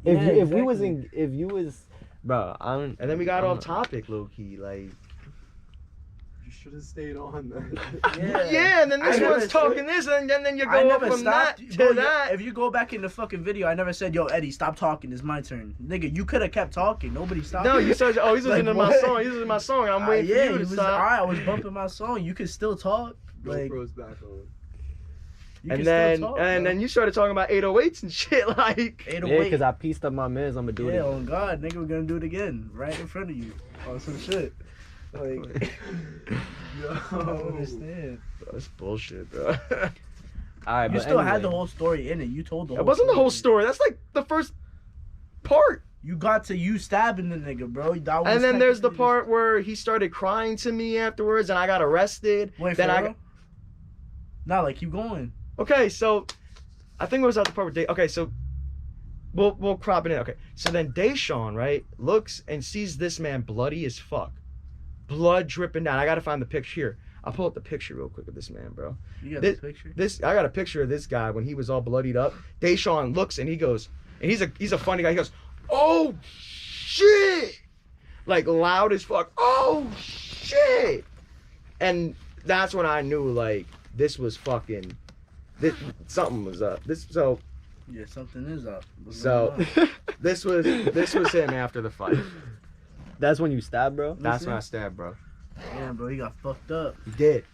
If you was, bro, and then we got off topic, low key, like. You should have stayed on then. Yeah, and then this one's talking this, and then you go up from that to that. If you go back in the fucking video, I never said, yo, Eddie, stop talking. It's my turn. Nigga, you could have kept talking. Nobody stopped. No, you said, oh, he's listening to my song. He's listening to my song. I'm waiting for you to stop. I was bumping my song. You could still talk. Like, GoPro's back on. And then you started talking about 808s and shit, like 808. Yeah, because I pieced up my mans. I'm gonna do it. Yeah, on God, nigga, we're gonna do it again, right in front of you, on some shit. Like, yo, I don't understand. That's bullshit, bro. All right, you still had the whole story in it. You told the whole. It wasn't the whole story. That's like the first part. You got to you stabbing the nigga, bro. And then there's the part where he started crying to me afterwards, and I got arrested. Wait, then Nah, like keep going. Okay, so I think it was at the part where okay, so we'll crop it in. Okay, so then Deshaun, right, looks and sees this man bloody as fuck, blood dripping down. I gotta find the picture here. I'll pull up the picture real quick of this man, bro. You got the picture? I got a picture of this guy when he was all bloodied up. Deshaun looks and he goes, and he's a funny guy. He goes, "Oh shit!" Like loud as fuck. "Oh shit!" And that's when I knew like this was fucking. Something was up. Yeah, something is up. This was him after the fight. That's when you stabbed, bro? That's when I stabbed, bro. Damn, bro, he got fucked up. He did.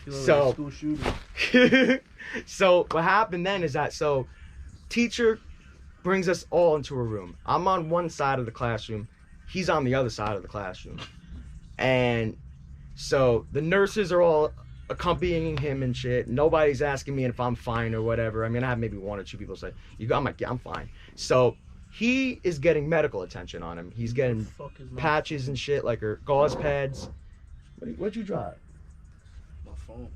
So, school shooter. So what happened then is that teacher brings us all into a room. I'm on one side of the classroom. He's on the other side of the classroom. And so the nurses are all accompanying him and shit. Nobody's asking me if I'm fine or whatever. I mean, I have maybe one or two people say, I'm like, yeah, I'm fine. So he is getting medical attention on him. He's getting patches and shit, like gauze pads. What'd you drop? My phone.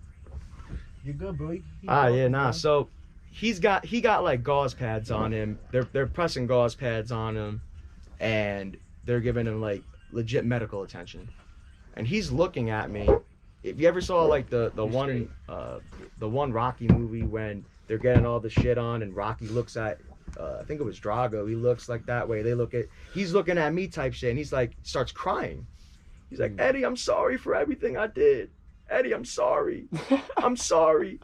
You good, bro? Yeah, nah. So he got like gauze pads on him. They're pressing gauze pads on him, and they're giving him like legit medical attention. And he's looking at me. If you ever saw like the one Rocky movie when they're getting all the shit on and Rocky looks at I think it was Drago, he looks like that way. He's looking at me type shit, and he's like starts crying. He's like, "Eddie, I'm sorry for everything I did. Eddie, I'm sorry. I'm sorry."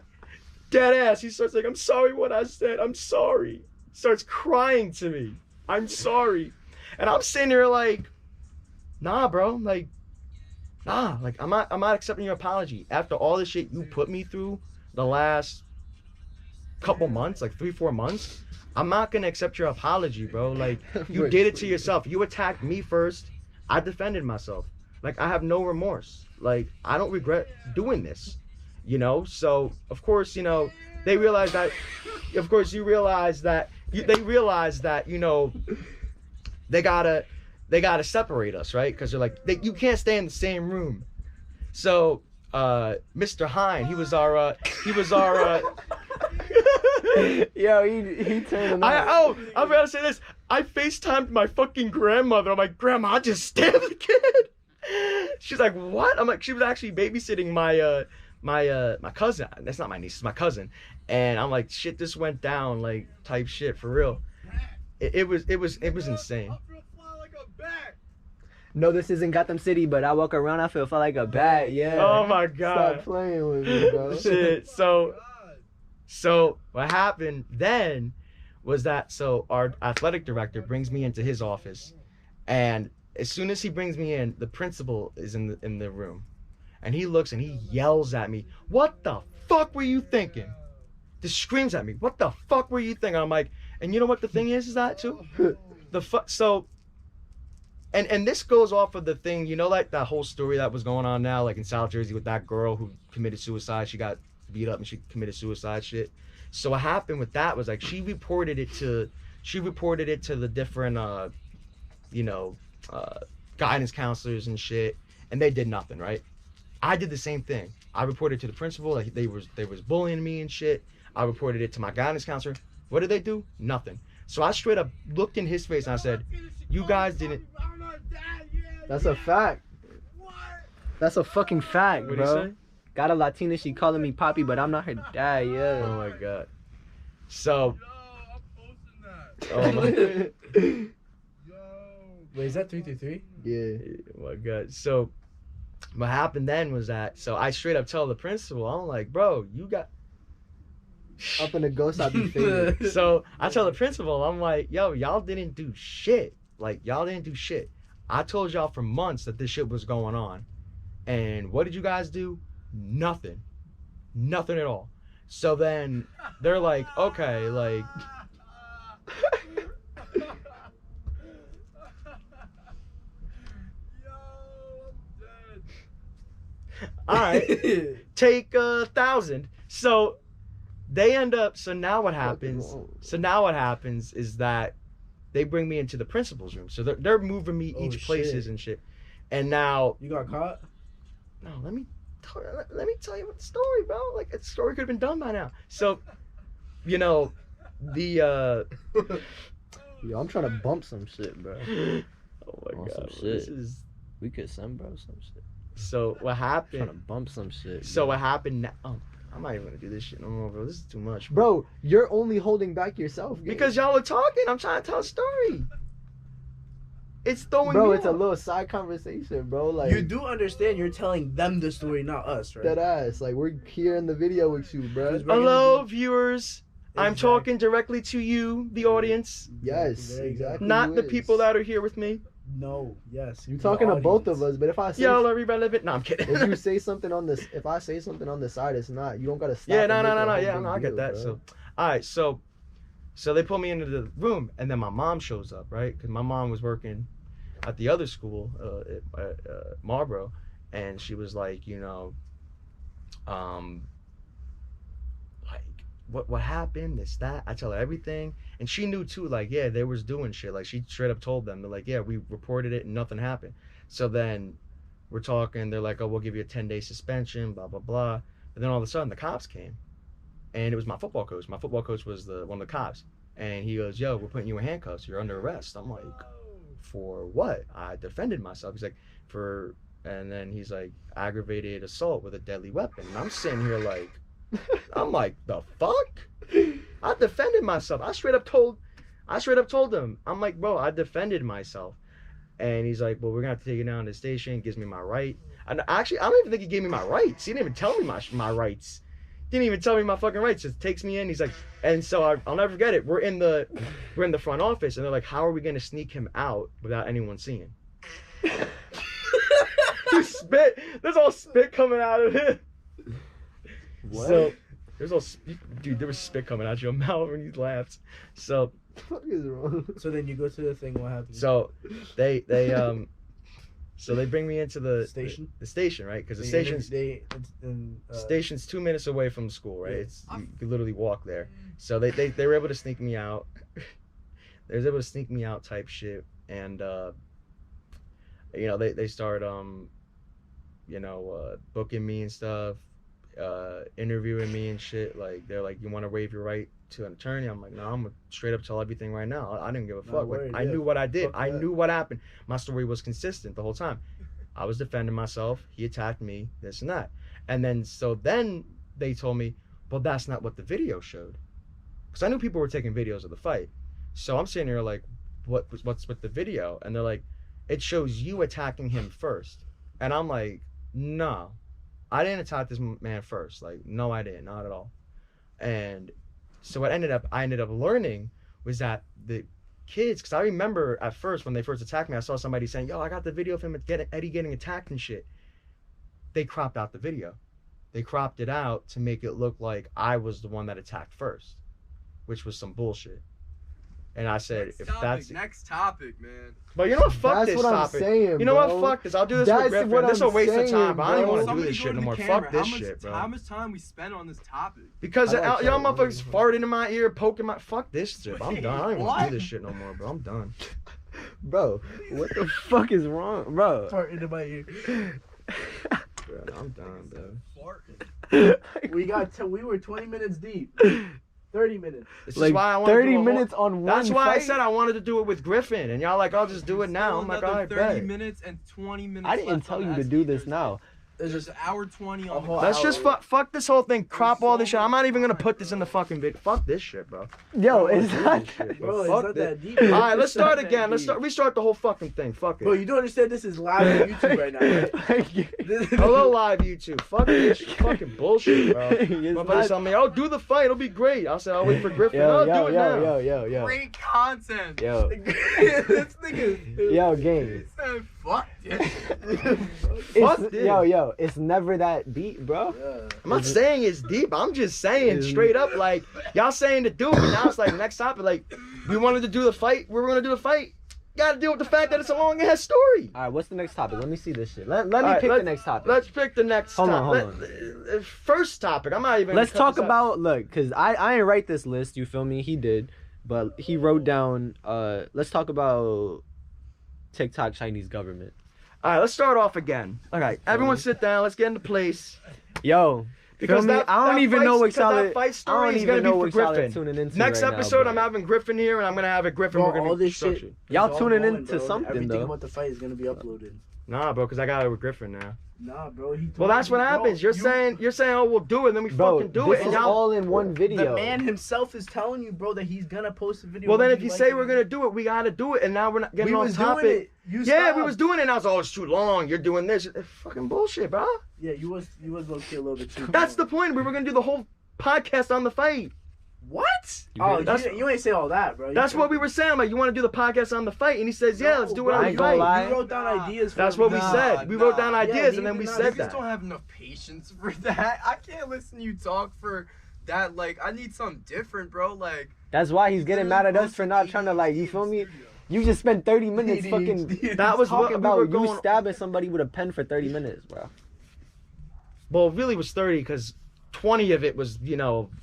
Dead ass. He starts like, "I'm sorry what I said. I'm sorry." Starts crying to me. "I'm sorry." And I'm sitting here like, nah, bro, like, nah, like I'm not accepting your apology. After all the shit you put me through the last couple months, like 3-4 months, I'm not gonna accept your apology, bro. Like, you did it to yourself. You attacked me first. I defended myself. Like, I have no remorse. Like, I don't regret doing this, you know? So, of course, you know, they realize that, of course, they realize that, you know, they gotta separate us, right? Because they're like, you can't stay in the same room. So, Mr. Hine, he was our Yo, he turned him I was about to say this. I FaceTimed my fucking grandmother. I'm like, "Grandma, I just stabbed the kid." She's like, "What?" I'm like, she was actually babysitting my cousin. That's not my niece, it's my cousin. And I'm like, "Shit, this went down," like type shit for real. It was insane. No, this isn't Gotham City, but I walk around, I feel like a bat. Yeah. Oh my god. Stop playing with me, bro. Shit. So what happened then was that our athletic director brings me into his office, and as soon as he brings me in, the principal is in the room, and he looks and he yells at me, "What the fuck were you thinking?" Just screams at me, "What the fuck were you thinking?" I'm like, and you know what the thing is that too? And this goes off of the thing, you know, like that whole story that was going on now, like in South Jersey with that girl who committed suicide. She got beat up and she committed suicide shit. So what happened with that was like she reported it to the different guidance counselors and shit, and they did nothing, right? I did the same thing. I reported to the principal, like they was bullying me and shit. I reported it to my guidance counselor. What did they do? Nothing. So I straight up looked in his face and I said, "You guys didn't." That's a fact. That's a fucking fact, What'd bro. he say? Got a Latina, she calling me Poppy, but I'm not her dad, yeah. Oh my god. So. I'm posting that. Oh my. Wait, is that 333? Yeah. Oh my God. So what happened then was that, so I straight up tell the principal, I'm like, bro, you got. Up in the ghost, I'd be faded. So I tell the principal, I'm like, yo, y'all didn't do shit. Like, y'all didn't do shit. I told y'all for months that this shit was going on. And what did you guys do? Nothing. Nothing at all. So then they're like, okay, like. All right, take 1,000. So they end up. So now what happens? So now what happens is that they bring me into the principal's room. So they're moving me each places and shit. And now You got caught? no, let me tell you what the story, bro. Like, the story could have been done by now. So, you know, the Yo, I'm trying to bump some shit, bro. oh my On some God, shit. this is. We could send bro some shit. So what Trying to happened? bump some shit. So bro. what happened now? Oh, I'm not even gonna do this shit no more, bro. This is too much, Bro, you're only holding back yourself. Gabe. Because y'all are talking. I'm trying to tell a story. It's throwing Bro, me it's a off. little side conversation, bro. Like, You do understand you're telling them the story, not us, right? dead ass. Like, we're here in the video with you, bro. We're Hello, gonna viewers. I'm Exactly. talking directly to you, the audience, Yes, There you go. exactly. not who the is. people that are here with me. No, yes. You're talking to both of us, but if I say Y'all are irrelevant. No, I'm kidding. if you say something on this, if I say something on the side, it's not. You don't gotta stop. Yeah, and no. make it a whole Yeah, big no, I get deal, that. bro. So, all right, so they pull me into the room, and then my mom shows up, right? Because my mom was working at the other school, at Marlboro, and she was like, you know, like what happened? This that. I tell her everything, and she knew too. Like, yeah, they was doing shit. Like, she straight up told them, they're like, yeah, we reported it and nothing happened. So then we're talking. They're like, oh, we'll give you a 10-day suspension, blah blah blah. And then all of a sudden, the cops came, and it was my football coach. My football coach was one of the cops, and he goes, yo, we're putting you in handcuffs. You're under arrest. I'm like, for what? I defended myself. He's like, and then he's like, aggravated assault with a deadly weapon. And I'm sitting here like, I'm like, the fuck? I defended myself. I straight up told him, I'm like, bro, I defended myself. And he's like, well, we're gonna have to take you down to the station. Gives me my right. And actually, I don't even think he gave me my rights. He didn't even tell me my rights. Didn't even tell me my fucking rights. Just takes me in. He's like, and so I'll never forget it. We're in the front office, and they're like, how are we gonna sneak him out without anyone seeing? Spit. There's all spit coming out of it. What? So there's all dude. There was spit coming out your mouth when you laughed. So What the fuck is wrong? So then you go to the thing. What happens? so they bring me into the Station? The station, right? Because the station's 2 minutes away from the school, right? Yeah. It's you could literally walk there. So they were able to sneak me out. They was able to sneak me out type shit, and you know they start booking me and stuff, interviewing me and shit. Like, they're like, you want to waive your right to an attorney? I'm like, no, I'm gonna straight up tell everything right now. I didn't give a fuck. Like, worried, I yeah. knew what I did. Fuck I that. knew what happened. My story was consistent the whole time. I was defending myself. He attacked me, this and that. And then they told me, well, that's not what the video showed. Because I knew people were taking videos of the fight. So I'm sitting here like, what's with the video? And they're like, it shows you attacking him first. And I'm like, no, I didn't attack this man first. Like, no, I didn't, not at all. And so what I ended up learning was that the kids, because I remember at first when they first attacked me, I saw somebody saying, yo, I got the video of him Eddie getting attacked and shit. They cropped out the video. They cropped it out to make it look like I was the one that attacked first, which was some bullshit. And I said, Next topic, man. But you know what? Fuck That's this what I'm topic. saying, You know bro. what? Fuck this. I'll do this That's with Griffin. what This will I'm waste of saying, time, but I don't bro. want to do Somebody this go shit to no the more. camera. Fuck this How shit, bro. How much time we spent on this topic? Because I like y'all that. motherfuckers farted in my ear, poking my. Fuck this shit. I'm Wait, done. I don't even want to what? do this shit no more, bro. I'm done. Bro, what the fuck is wrong, bro? Fart into my ear. Bro, I'm done, bro. We were 20 minutes deep. 30 minutes. This Like is why I want 30 to do a minutes on one That's why I fight? said I wanted to do it with Griffin, and y'all like, I'll just do it now. Still I'm like, another alright, 30 bet. minutes and 20 minutes. I didn't left tell on you the to do SD this Thursday. now. It's just hour 20 on the Let's just fuck this whole thing. Crop all this shit. I'm not even gonna put this in the fucking video. Fuck this shit, bro. Yo, it's not. Bro, it's Fuck not this. that deep. All right, let's It's not start that again. Let's deep. restart the whole fucking thing. Fuck Bro, it. you don't understand this is live on YouTube right now, right? Hello, live YouTube. Fuck this fucking bullshit, bro. It's My buddy told me, "Oh, do the fight. It'll be great." I said, "I'll wait for Griffin." Yo, Oh, do it now. yo. Great content. Yo. This nigga. Yo, gang. He said, fuck this. Fuck It's, this. yo, it's never that deep, bro. I'm not saying it's deep. I'm just saying straight up, like, y'all saying to do it. Now it's like, next topic, like, we wanted to do the fight. We were going to do the fight. Gotta deal with the fact that it's a long ass story. All right, what's the next topic? Let me see this shit. Let me All right, pick the next topic. Let's pick the next Hold on, topic. First topic. I'm not even. Let's gonna cut talk this out. about, look, because I didn't write this list, you feel me? He did. But he wrote down, let's talk about TikTok Chinese government. All right, let's start off again. All right, everyone sit down. Let's get into place. Yo, Because feel me? that, I don't that even fight- know what because that solid. fight I story don't is even gonna know be what for solid Griffin. tuning into Next right now, episode, but- I'm having Griffin here, and I'm gonna have a Griffin. Bro, We're gonna all this structure. shit. Y'all is all tuning going, into bro. something, Everything though. about the fight is gonna be uploaded. Nah, bro, because I got it with Griffin now. Nah, bro. Well, that's what happens. You're saying, oh, we'll do it, and then we Bro, fucking do this it, and is y'all. all in one video. The man himself is telling you, bro, that he's gonna post a video. Well, then whether if you like say it we're or gonna not. do it, we gotta do it, and now we're not getting we on was topic. doing it. You Yeah, we stopped. was doing it, and I was, oh, it's too long. You're doing this. It's fucking bullshit, bro. Yeah, you was low key a little bit too. That's the point. We were gonna do the whole podcast on the fight. What? You Oh, really- That's- you ain't say all that, bro. That's what we were saying. I'm like, you want to do the podcast on the fight? And he says, yeah, let's do it bro, on I the ain't gonna fight. lie. You wrote down ideas. For That's it. what we Nah, said. We wrote down nah. ideas, Yeah, and then we niggas said Niggas that. don't have enough patience for that. I can't listen to you talk for that. Like, I need something different, bro. Like, That's why he's getting mad at us for not trying to, like, you feel me? You just spent 30 minutes fucking That was what talking we about were you going. stabbing somebody with a pen for 30 minutes, bro. Well, it really was 30 because 20 of it was,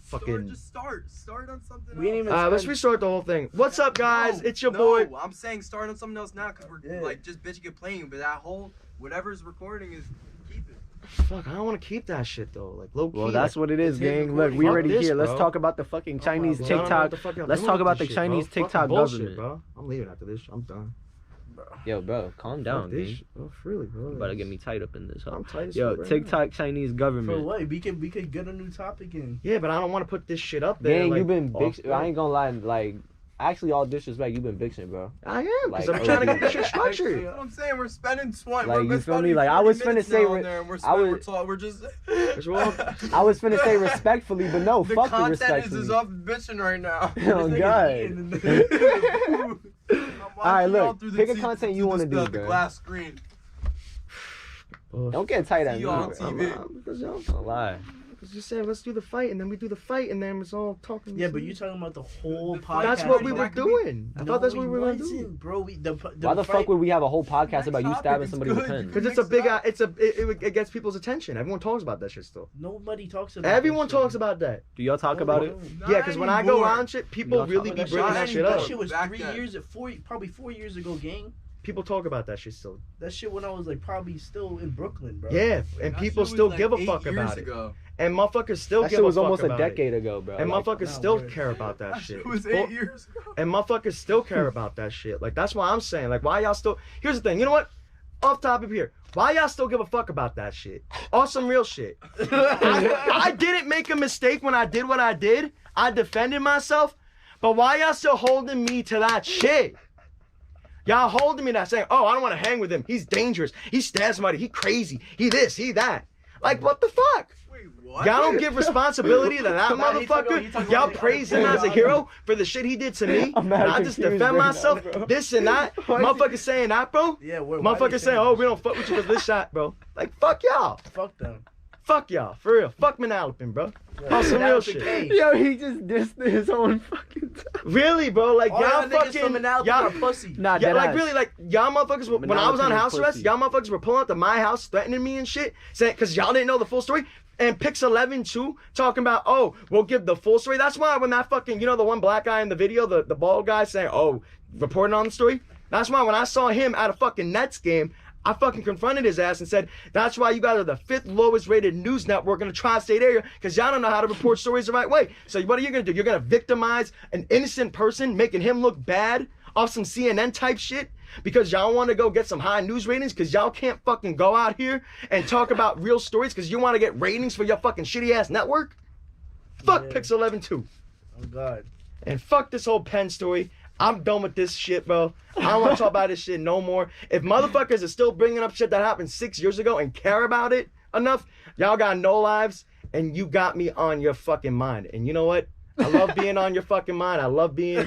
fucking. Just start on something. We ain't else. even- Let's restart the whole thing. What's up, guys? No, It's your no, boy. I'm saying start on something else now because we're Yeah. like just bitching and playing. But that whole whatever's recording is keep it. Fuck, I don't want to keep that shit though. Like low key. Well, that's what it is, it's his gang. Look, we recording. already Fuck this, here. Let's bro. talk about the fucking Chinese I don't know what TikTok. the fuck y'all Let's doing talk with about this the shit, bro. Chinese Fucking TikTok bullshit, government. bro. I'm leaving after this. I'm done. Yo, bro, calm down, Fuck this gang. shit, bro. Freely, bro. You about to get me tied up in this, huh? I'm tight as Yo, fuck right TikTok Chinese For government. what? We could get a new topic in. now. Yeah, but I don't want to put this shit up there. Gang, like, you've been off big. I ain't gonna lie, like, actually, all disrespect, you've been bitching, bro. I am, because Like, I'm trying to get this shit That's structured. what I'm saying. We're spending 20. Like, we're you feel spending me? Like, I 40 was finna minutes say now re- and there, and we're, I spending, was- we're just. I was finna say respectfully, but no, The fuck the content is respectfully. just up bitching right now. Oh, This God. nigga's eating. Alright, look, pick a content you wanna do, The bro. glass screen. Don't get tight at See me, you on bro. TV. Because y'all Don't lie. just saying, let's do the fight, and then we do the fight, and then it's all talking. Yeah, but you talking about the whole The podcast. That's what we were That could be- doing. I thought that's what we were gonna do. wasn't, bro. Why the fuck would we have a whole podcast about you Next stabbing topic, somebody it's with a good. pen? Because it's a big, it gets people's attention. Everyone talks about that shit still. Nobody talks about. Everyone that shit. talks about that. Do y'all talk about it? Yeah, because when I go on shit, people Y'all talk really about be that bringing shit? that shit That up. shit was Back 3 then. years, probably 4 years ago, gang. People talk about that shit still. That shit when I was like probably still in Brooklyn, bro. Yeah, and That people shit was still like give a 8 fuck years about it. ago. And motherfuckers still That give shit was a fuck almost a about it. decade ago, bro. And Like, motherfuckers nah, still word. care about that That shit. shit was Well, 8 years ago. and motherfuckers still care about that shit. Like, that's why I'm saying, like, why y'all still... Here's the thing, you know what? Off topic here. Why y'all still give a fuck about that shit? On some real shit. I didn't make a mistake when I did what I did. I defended myself. But why y'all still holding me to that shit? Y'all holding me that saying, oh, I don't want to hang with him. He's dangerous. He stabs somebody. He crazy. He this, he that. Like, what the fuck? Wait, what? Y'all don't give responsibility to that Nah, he talking motherfucker. Y'all about- praise him as a hero for the shit he did to me. I'm And mad I just confused defend right now, myself, bro. this and that. Motherfuckers saying that, bro. Yeah, why they Motherfuckers saying, oh, that we don't fuck with you with this shot, bro. Like, fuck y'all. shit? Fuck them. Fuck y'all. For real. Fuck Manalapan, bro. On some real shit. Yo, he just dissed his own fucking time. Really, bro. Like, All y'all y'all niggas fucking... from Manalapan y'all, are pussy. Nah, yeah, dead like ass. really, like y'all motherfuckers. When I was on Manalapan house is arrest, pussy. y'all motherfuckers were pulling up to my house, threatening me and shit, saying because y'all didn't know the full story. And Pix 11 too, talking about, oh, we'll give the full story. That's why when that fucking, the one black guy in the video, the bald guy saying, oh, reporting on the story. That's why when I saw him at a fucking Nets game, I fucking confronted his ass and said, that's why you guys are the 5th lowest rated news network in the tri-state area, because y'all don't know how to report stories the right way. So what are you gonna do? You're gonna victimize an innocent person, making him look bad off some CNN type shit because y'all want to go get some high news ratings because y'all can't fucking go out here and talk about real stories because you want to get ratings for your fucking shitty ass network? Fuck Pixel 11 too. Oh God. And fuck this whole Penn story. I'm done with this shit, bro. I don't want to talk about this shit no more. If motherfuckers are still bringing up shit that happened 6 years ago and care about it enough, y'all got no lives and you got me on your fucking mind. And you know what? I love being on your fucking mind. I love being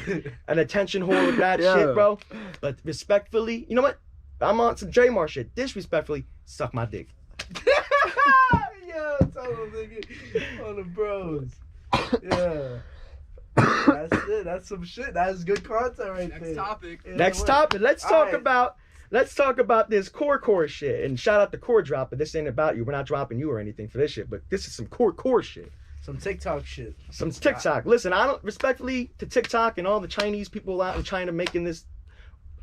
an attention whore with that shit, bro. But respectfully, you know what? I'm on some J-Mar shit. Disrespectfully, suck my dick. Yeah, tell them, nigga. On the bros. Yeah. That's it. That's some shit. That's good content right there. Next topic. Yeah, Next what? topic. Let's All talk about this core shit. And shout out the core drop, but this ain't about you. We're not dropping you or anything for this shit. But this is some core shit. Some TikTok shit. Some TikTok. Listen, I don't respectfully to TikTok and all the Chinese people out in China making this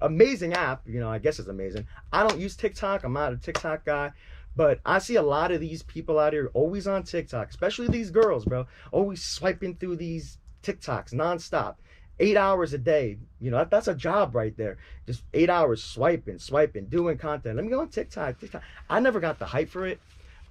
amazing app. You know, I guess it's amazing. I don't use TikTok. I'm not a TikTok guy. But I see a lot of these people out here always on TikTok, especially these girls, bro. Always swiping through these TikToks nonstop. 8 hours a day. You know, that's a job right there. Just 8 hours swiping, doing content. Let me go on TikTok. I never got the hype for it.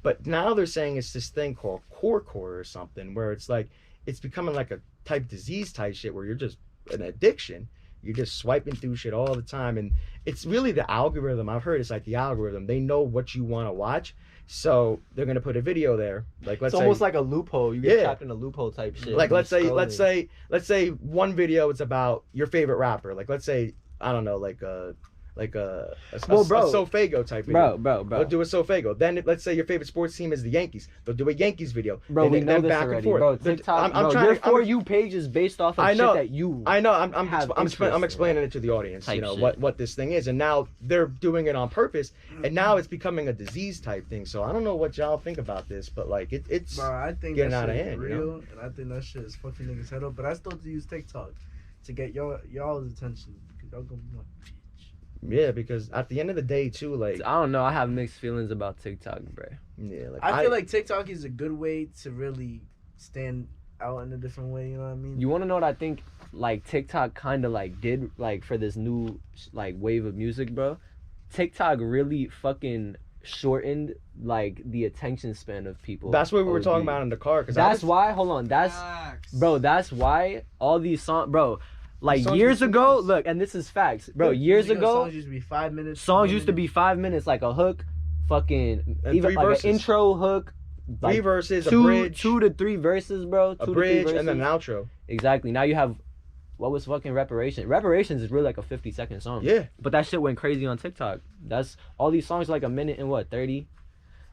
But now they're saying it's this thing called core or something where it's like, it's becoming like a type disease type shit where you're just an addiction. You're just swiping through shit all the time. And it's really the algorithm. I've heard it's like the algorithm. They know what you want to watch. So they're going to put a video there. Like, let's it's say, almost like a loophole. You get trapped in a loophole type shit. Like, let's say one video is about your favorite rapper. Like, let's say, I don't know, like a Sofago type video. Bro. They'll do a Sofago. Then let's say your favorite sports team is the Yankees. They'll do a Yankees video. Bro, we know this back already. and forth. Bro, TikTok, your For You page is based off of shit that you I know. I'm explaining it to the audience, you know, what this thing is. And now they're doing it on purpose. And now it's becoming a disease type thing. So I don't know what y'all think about this, but like it's bro, I think getting that out of shit hand. real, You know? and I think that shit is fucking niggas head up. But I still have to use TikTok to get y'all's attention. Cause y'all gonna be like, Yeah, because at the end of the day, too, like I don't know. I have mixed feelings about TikTok, bro. Yeah, like I feel like TikTok is a good way to really stand out in a different way. You know what I mean? You want to know what I think? Like TikTok kind of like did like for this new like wave of music, bro. TikTok really fucking shortened like the attention span of people. That's what we were talking about in the car. Cause that's why. Hold on. That's bro. That's why all these songs, bro. Like years ago, look, and this is facts, bro. Years ago, songs used to be 5 minutes. Songs used to be 5 minutes, like a hook, fucking and even like verses. an intro hook, like 3 verses, two, a bridge, 2 to 3 verses, bro. A bridge and then an outro. Exactly. Now you have what was fucking Reparations. Reparations is really like a 50-second song. Yeah. But that shit went crazy on TikTok. That's all these songs are like a minute and what 30.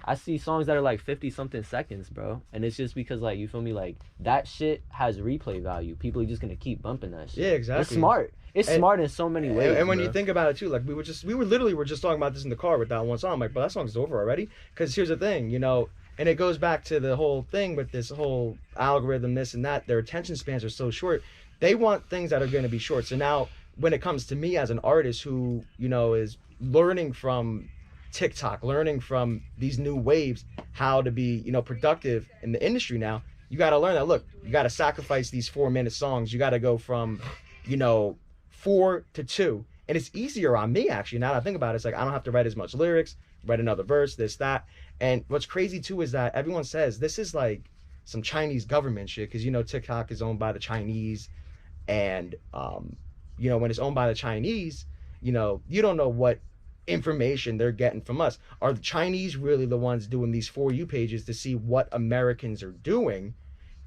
I see songs that are like 50-something seconds, bro. And it's just because, like, you feel me? Like, that shit has replay value. People are just going to keep bumping that shit. Yeah, exactly. It's smart. It's smart in so many ways. And when bro. you think about it, too, like, we were just talking about this in the car with that one song. I'm like, but that song's over already? Because here's the thing, you know, and it goes back to the whole thing with this whole algorithm, this and that. Their attention spans are so short. They want things that are going to be short. So now, when it comes to me as an artist who, you know, is learning from TikTok, learning from these new waves how to be, you know, productive in the industry now, you got to learn that, look, you got to sacrifice these 4-minute songs. You got to go from, you know, 4 to 2. And it's easier on me, actually. Now that I think about it, it's like I don't have to write as much lyrics, write another verse, this, that. And what's crazy, too, is that everyone says this is like some Chinese government shit because, you know, TikTok is owned by the Chinese. And, you know, when it's owned by the Chinese, you know, you don't know what information they're getting from us. Are the Chinese really the ones doing these For You pages to see what Americans are doing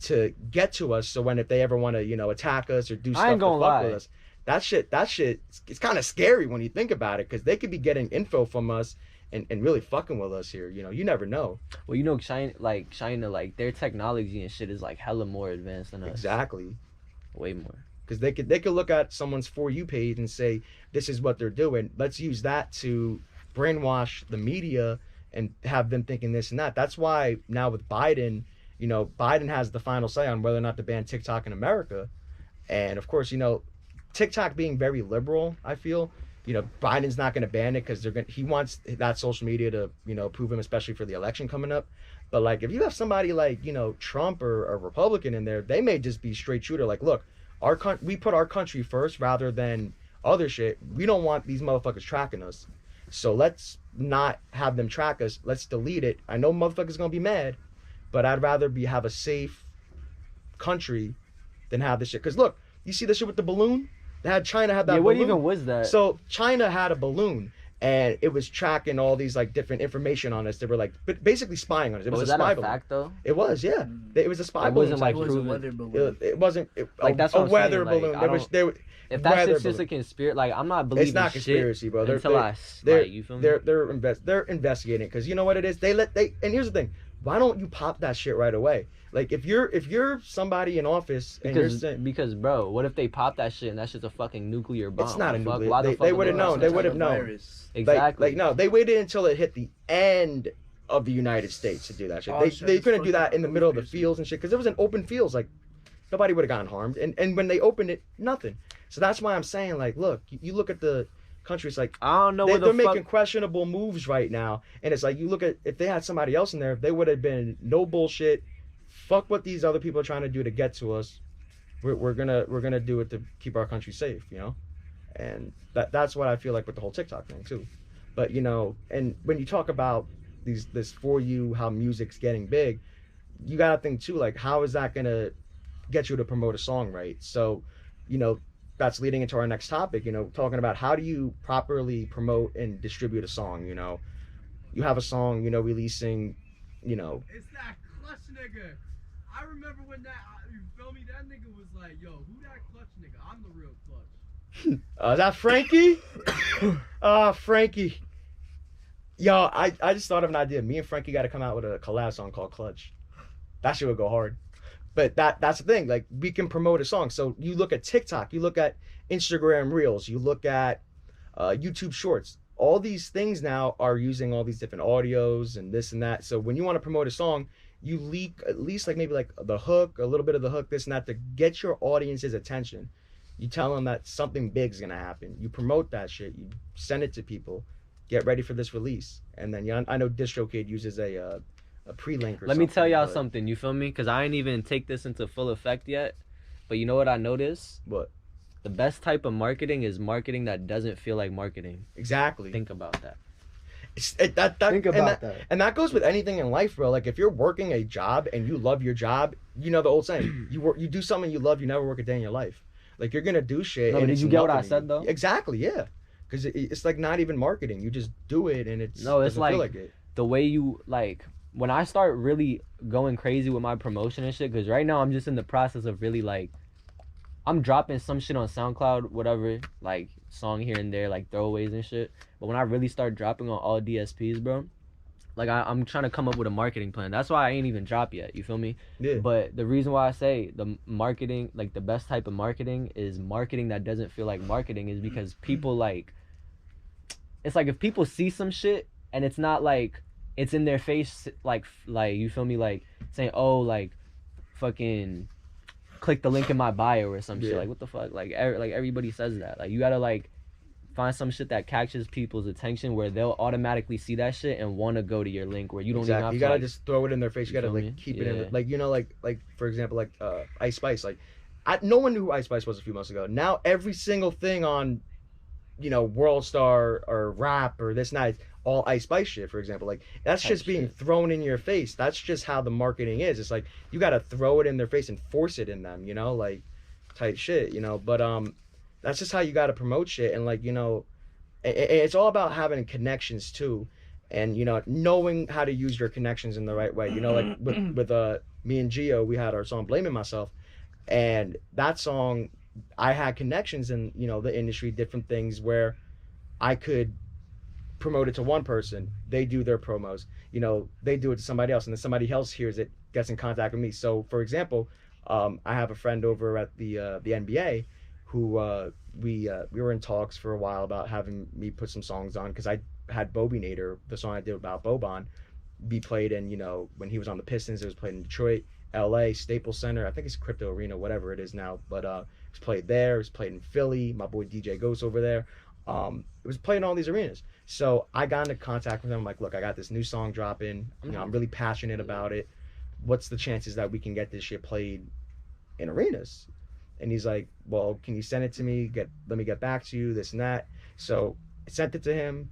to get to us? So when if they ever want to, you know, attack us or do stuff to fuck with us, that shit, it's kind of scary when you think about it because they could be getting info from us and really fucking with us here. You know, you never know. Well, you know, China, like their technology and shit is like hella more advanced than us. Exactly. Way more. Because they could look at someone's For You page and say, this is what they're doing. Let's use that to brainwash the media and have them thinking this and that. That's why now with Biden, you know, Biden has the final say on whether or not to ban TikTok in America. And of course, you know, TikTok being very liberal, I feel, you know, Biden's not going to ban it because he wants that social media to, you know, prove him, especially for the election coming up. But like, if you have somebody like, you know, Trump or a Republican in there, they may just be straight shooter. Like, look, we put our country first rather than other shit. We don't want these motherfuckers tracking us. So let's not have them track us. Let's delete it. I know motherfuckers gonna be mad, but I'd rather have a safe country than have this shit. Cause look, you see this shit with the balloon? China had that balloon. What even was that? So China had a balloon and it was tracking all these like different information on us. They were like basically spying on us. It was a that spy a balloon. fact though? It was, yeah. It was a spy It balloon. wasn't like It was a proven. weather balloon. It wasn't Like, that's a what I'm weather saying, balloon. like, There If that weather shit's just a balloon. conspiracy, like I'm not believing It's not conspiracy, shit bro. until you feel me? They're investigating because you know what it is. And here's the thing. Why don't you pop that shit right away? Like if you're somebody in office and you're saying, because bro, what if they pop that shit and that's just a fucking nuclear bomb? it's not a The fuck? nuclear. Why the They fuck would have would known. They would have known. Virus. Exactly. Like no, they waited until it hit the end of the United States to do that shit. Oh, They shit, they it's couldn't do fucked that in the up. middle of the fields and shit because it was in open fields. Like nobody would have gotten harmed. And when they opened it, nothing. So that's why I'm saying like, look, you look at the countries like. I don't know They're what the fuck. making questionable moves right now, and it's like you look at if they had somebody else in there, they would have been no bullshit. Fuck what these other people are trying to do to get to us. We're gonna do it to keep our country safe, you know, and that's what I feel like with the whole TikTok thing too. But you know, and when you talk about this For You, how music's getting big, you gotta think too, like how is that gonna get you to promote a song, right? So, you know, that's leading into our next topic, you know, talking about how do you properly promote and distribute a song. You know, you have a song, you know, releasing, you know. It's that clutch nigga. I remember when you feel me? That nigga was like, yo, who that clutch nigga? I'm the real clutch. Is that Frankie? Frankie. Yo, I just thought of an idea. Me and Frankie got to come out with a collab song called Clutch. That shit would go hard. But that's the thing. Like, we can promote a song. So you look at TikTok, you look at Instagram Reels, you look at YouTube Shorts. All these things now are using all these different audios and this and that. So when you want to promote a song, you leak at least like maybe like the hook, a little bit of the hook, this and that, to get your audience's attention. You tell them that something big's gonna happen. You promote that shit. You send it to people. Get ready for this release. And then I know DistroKid uses a pre-link or something. Let me tell y'all but- something. You feel me? Because I ain't even take this into full effect yet. But you know what I noticed? What? The best type of marketing is marketing that doesn't feel like marketing. Exactly. Think about that. Think about that. And that goes with anything in life, bro. Like if you're working a job and you love your job, you know the old saying, you do something you love, you never work a day in your life. Like you're gonna do shit. No, and but did it's you get what I nothing. said, though? Exactly, yeah. Because it's like not even marketing. You just do it and it's No, it's doesn't feel like- it. The way you, like, when I start really going crazy with my promotion and shit, because right now I'm just in the process of really, like, I'm dropping some shit on SoundCloud, whatever, like, song here and there, like, throwaways and shit. But when I really start dropping on all DSPs, bro, like, I'm trying to come up with a marketing plan. That's why I ain't even dropped yet, you feel me? Yeah. But the reason why I say the marketing, like, the best type of marketing is marketing that doesn't feel like marketing is because people, like, it's like if people see some shit and it's not like it's in their face, like you feel me, like saying, oh, like fucking click the link in my bio or some shit. Yeah. Like what the fuck, like everybody says that. Like you gotta like find some shit that catches people's attention where they'll automatically see that shit and want to go to your link where you don't even have You to, gotta like, just throw it in their face. You you gotta feel like me? keep it in Yeah. like you know like for example like Ice Spice. Like no one knew who Ice Spice was a few months ago. Now every single thing on World Star or rap or this night, all Ice Spice shit, for example. Like that's Type just being shit. thrown in your face. That's just how the marketing is. It's like you gotta throw it in their face and force it in them, like type shit, But that's just how you gotta promote shit and like, it's all about having connections too. And knowing how to use your connections in the right way. Like with me and Gio, we had our song Blaming Myself. And that song, I had connections in the industry, different things where I could promote it to one person, they do their promos, they do it to somebody else, and then somebody else hears it, gets in contact with me. So for example, I have a friend over at the NBA who we were in talks for a while about having me put some songs on, because I had Bobinator, the song I did about Boban, be played in, when he was on the Pistons. It was played in Detroit, LA, Staples Center, I think it's Crypto Arena, whatever it is now, but it was played there, it was played in Philly, my boy DJ Ghost over there. It was playing all these arenas. So I got into contact with him. I'm like, look, I got this new song dropping. I'm really passionate about it. What's the chances that we can get this shit played in arenas? And he's like, well, can you send it to me? Let me get back to you, this and that. So I sent it to him.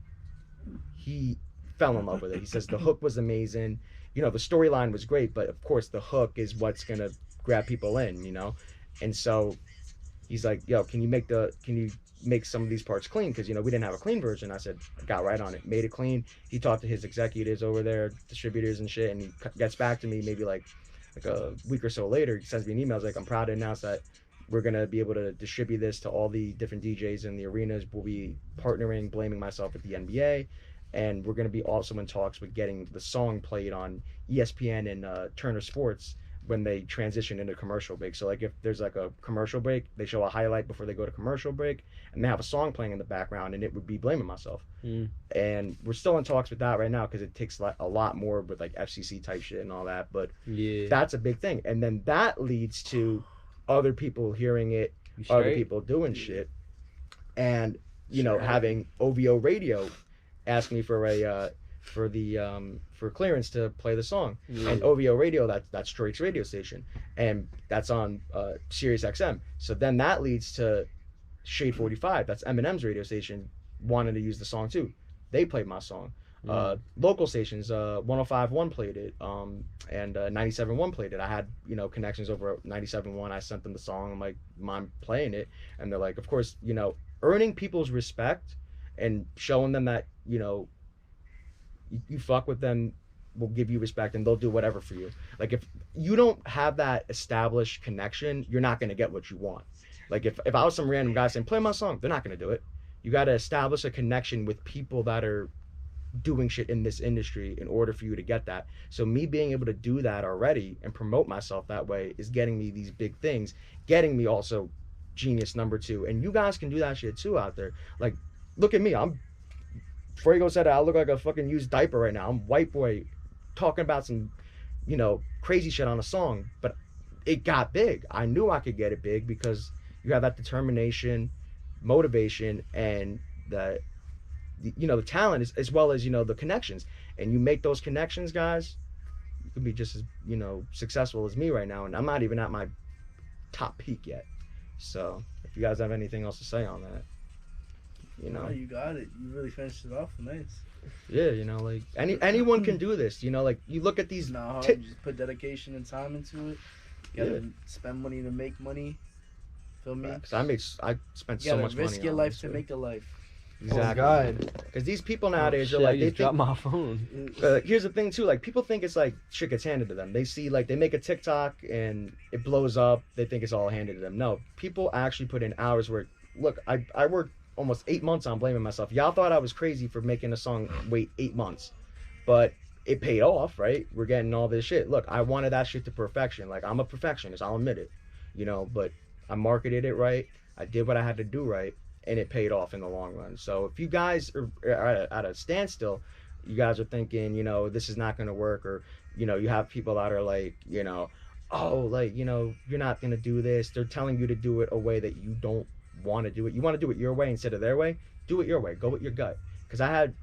He fell in love with it. He says the hook was amazing. You know, the storyline was great, but of course the hook is what's gonna grab people in, you know? And so he's like, yo, can you make some of these parts clean? Because, you know, we didn't have a clean version. I said, I got right on it, made it clean. He talked to his executives over there, distributors and shit, and he gets back to me maybe like a week or so later. He sends me an email. He's like, I'm proud to announce that we're going to be able to distribute this to all the different DJs in the arenas. We'll be partnering, blaming myself with the NBA. And we're going to be also in talks with getting the song played on ESPN and Turner Sports when they transition into commercial break. So like if there's like a commercial break, they show a highlight before they go to commercial break, and they have a song playing in the background, and it would be Blaming Myself. And we're still in talks with that right now because it takes a lot more with like FCC type shit and all that. But that's a big thing. And then that leads to other people hearing it, other people doing shit, and you know, having OVO Radio ask me for a for Cryinnnn to play the song. And OVO Radio, that's Drake's radio station, and that's on Sirius XM. So then that leads to Shade 45, that's Eminem's radio station, wanting to use the song too. They played my song. Local stations, 105.1 played it, and 97.1 played it. I had, you know, connections over at 97.1. I sent them the song. I'm like, mind playing it? And they're like, of course, you know, earning people's respect and showing them that, you know, you fuck with them, will give you respect, and they'll do whatever for you. Like if you don't have that established connection, you're not gonna get what you want. Like if I was some random guy saying play my song, they're not gonna do it. You got to establish a connection with people that are doing shit in this industry in order for you to get that. So me being able to do that already and promote myself that way is getting me these big things, getting me also Genius #2. And you guys can do that shit too out there. Like, look at me. Fuego said I look like a fucking used diaper right now. I'm white boy talking about some, you know, crazy shit on a song, but it got big. I knew I could get it big because you have that determination, motivation, and the talent, as well as, you know, the connections. And you make those connections, guys, you can be just as, you know, successful as me right now. And I'm not even at my top peak yet. So if you guys have anything else to say on that, you know. No, you got it. You really finished it off nice. Yeah, you know, like anyone can do this. You know, like you look at these. No, you just put dedication and time into it. You gotta spend money to make money. Feel me? Because I spent so much money. Risk your life to make a life. Exactly. Oh God. Because these people nowadays are I like, just dropped my phone. Here's the thing too, like people think it's like shit gets handed to them. They see, like, they make a TikTok and it blows up. They think it's all handed to them. No, people actually put in hours work. Look, I worked almost 8 months on Blaming Myself. Y'all thought I was crazy for making a song wait 8 months, but it paid off, right? We're getting all this shit. Look, I wanted that shit to perfection. Like, I'm a perfectionist, I'll admit it, you know, but I marketed it right. I did what I had to do right, and it paid off in the long run. So if you guys are at a standstill, you guys are thinking, you know, this is not going to work, or, you know, you have people that are like, you know, oh, like, you know, you're not going to do this. They're telling you to do it a way that you don't want to do it. You want to do it your way instead of their way. Do it your way. Go with your gut. Because I had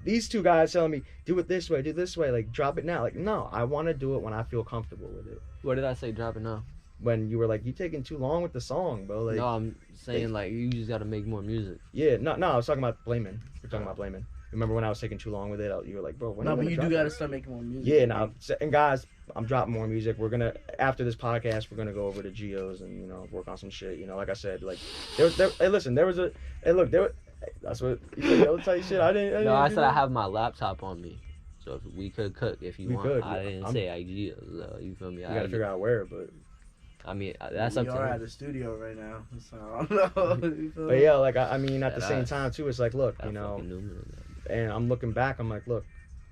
these two guys telling me, do it this way, do this way, like, drop it now. Like, no, I want to do it when I feel comfortable with it. What did I say? Drop it now. When you were like, you taking too long with the song, bro. Like, no, I'm saying, like, you just got to make more music. Yeah, no, I was talking about Blaming. We're talking about Blaming. Remember when I was taking too long with it? You were like, bro, when no, but you do got to start making more music. Yeah, now, and guys, I'm dropping more music. We're gonna, after this podcast, we're gonna go over to Geo's and, you know, work on some shit. You know, like I said, like, hey, listen, there was that's what, they'll tell you shit. I didn't I said I have my laptop on me. So if we could cook if you want. Could, I didn't say ideas, you feel me? You gotta figure out where, but. I mean, that's up to you. You're at the studio right now, so I don't know. But yeah, like, I mean, at the same time too, it's like, look, you know, and I'm looking back, I'm like, look,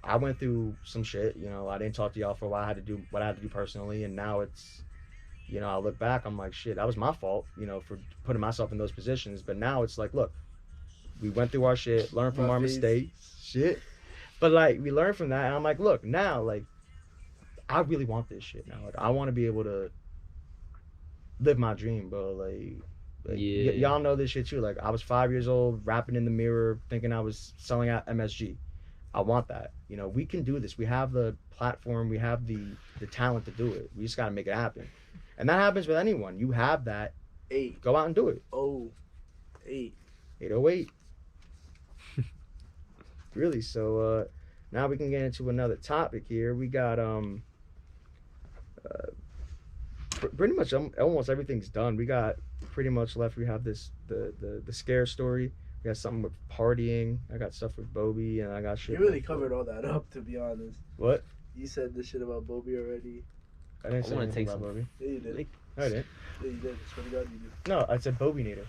I went through some shit, you know, I didn't talk to y'all for a while, I had to do what I had to do personally, and now it's, you know, I look back, I'm like, shit, that was my fault, you know, for putting myself in those positions. But now it's like, look, we went through our shit, learned from our mistakes, shit, but like, we learned from that, and I'm like, look, now, like, I really want this shit now. Like, I want to be able to live my dream, bro. Like yeah. Y'all know this shit too. Like, I was 5 years old, rapping in the mirror, thinking I was selling out MSG. I want that. You know, we can do this. We have the platform. We have the talent to do it. We just got to make it happen. And that happens with anyone. You have that. 8. Go out and do it. Oh, 8. 808. Really, so now we can get into another topic here. We got pretty much almost everything's done. We got pretty much left. We have this the scare story. We got something with partying. I got stuff with Bobby, and I got shit. You really covered all that up, to be honest. What? You said the shit about Bobby already. I didn't say wanna anything take about Bobby. Yeah, you did. No, I didn't. Yeah, you did. I swear to God, you did. No, I said Bobby Nader.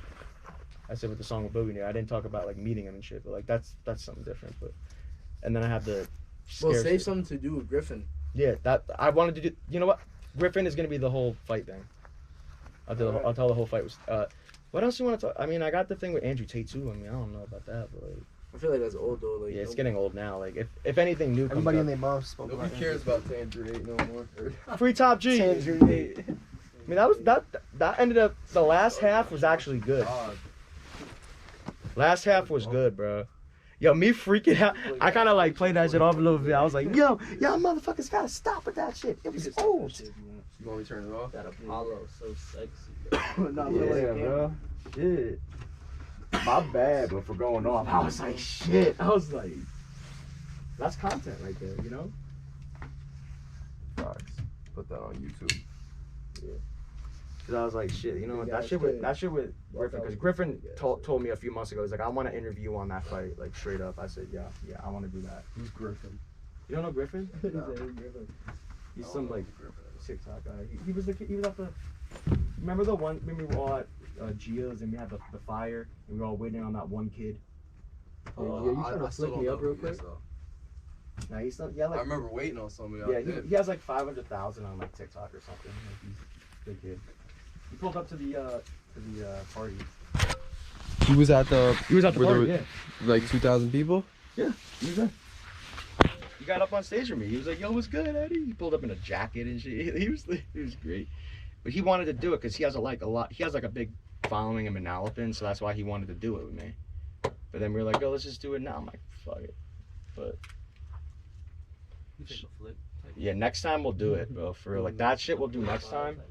I said with the song with Bobby Nader. I didn't talk about like meeting him and shit, but like that's something different. But and then I have the Well, scare save shit. something to do with Griffin. Yeah, that I wanted to do. You know what? Griffin is gonna be the whole fight thing. I'll tell the whole fight was. What else you want to talk? I mean, I got the thing with Andrew Tate too. I mean, I don't know about that, but like, I feel like that's old though. Like, yeah, it's getting old now. Like, if anything new comes Everybody up, and their mom spoke Nobody about cares about Tangerine no more. free Top G. I Tangerine. mean, that ended up. The last half was actually good. Last half was good, bro. Yo, me freaking out. I kind of like played that shit off a little bit. I was like, yo, motherfuckers gotta stop with that shit. It was old. You want me to turn it off? That Apollo so sexy. no, Yeah, bro. Shit. My bad, but for going off, I was like, shit. I was like, that's content right there, you know? Fox. Put that on YouTube. Cause I was like, shit, you know what? That shit with Griffin. Cause Griffin told me a few months ago, he's like, I want to interview you on that fight, like straight up. I said, yeah, I want to do that. Who's Griffin? You don't know Griffin? He's some like TikTok guy. He was at the. Remember the one? Remember we were all at Gio's and we had the fire and we were all waiting on that one kid. Yeah, you trying to flick me up real quick? Nah, he's not. Yeah, I like remember waiting on somebody. yeah, he has like 500,000 on like TikTok or something. Like he's a big kid. He pulled up to the party. He was at the He was at the Were party. there- Yeah, like 2,000 people. he was there. He got up on stage with me. He was like, "Yo, what's good, Eddie?" He pulled up in a jacket and shit. He was great. But he wanted to do it because he has a lot. He has like a big following in Manalapan, so that's why he wanted to do it with me. But then we were like, "Oh, let's just do it now." I'm like, "Fuck it." But You take a flip. yeah, next time we'll do it, bro. For real. Like that shit we'll do next time.